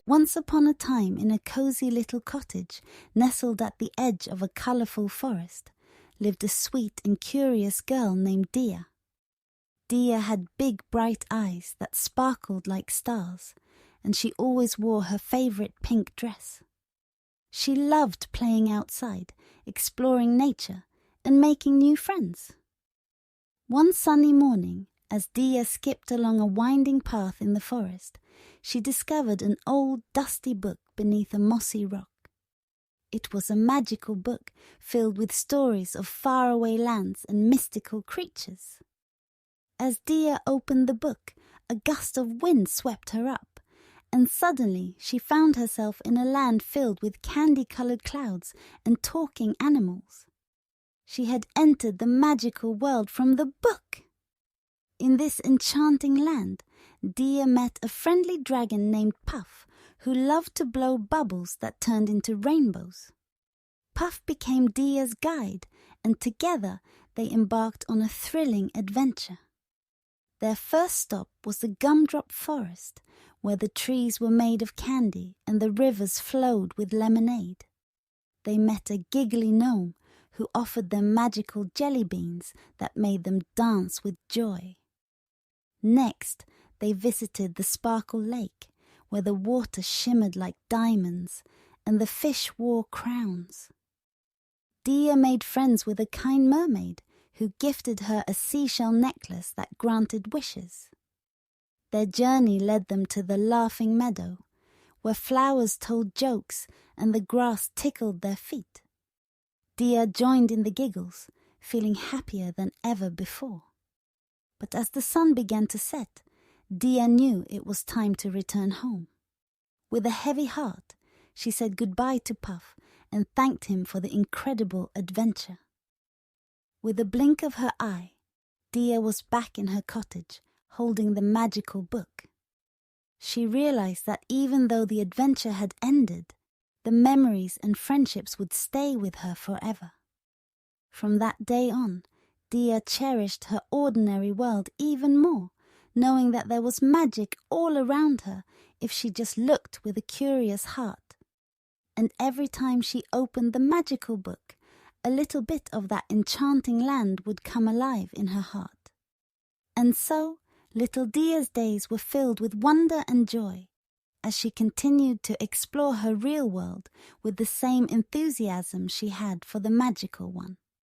Once upon a time, in a cozy little cottage nestled at the edge of a colourful forest, lived a sweet and curious girl named Diya. Diya had big bright eyes that sparkled like stars, and she always wore her favourite pink dress. She loved playing outside, exploring nature, and making new friends. One sunny morning, as Diya skipped along a winding path in the forest, she discovered an old dusty book beneath a mossy rock. It was a magical book filled with stories of faraway lands and mystical creatures. As Diya opened the book, a gust of wind swept her up, and suddenly she found herself in a land filled with candy-coloured clouds and talking animals. She had entered the magical world from the book. In this enchanting land, Diya met a friendly dragon named Puff, who loved to blow bubbles that turned into rainbows. Puff became Diya's guide, and together they embarked on a thrilling adventure. Their first stop was the gumdrop forest, where the trees were made of candy and the rivers flowed with lemonade. They met a giggly gnome who offered them magical jellybeans that made them dance with joy. Next, they visited the Sparkle Lake, where the water shimmered like diamonds and the fish wore crowns. Diya made friends with a kind mermaid who gifted her a seashell necklace that granted wishes. Their journey led them to the laughing meadow, where flowers told jokes and the grass tickled their feet. Diya joined in the giggles, feeling happier than ever before. But as the sun began to set, Diya knew it was time to return home. With a heavy heart, she said goodbye to Puff and thanked him for the incredible adventure. With a blink of her eye, Diya was back in her cottage, holding the magical book. She realized that even though the adventure had ended, the memories and friendships would stay with her forever. From that day on, Diya cherished her ordinary world even more, knowing that there was magic all around her if she just looked with a curious heart. And every time she opened the magical book, a little bit of that enchanting land would come alive in her heart. And so, little Diya's days were filled with wonder and joy, as she continued to explore her real world with the same enthusiasm she had for the magical one.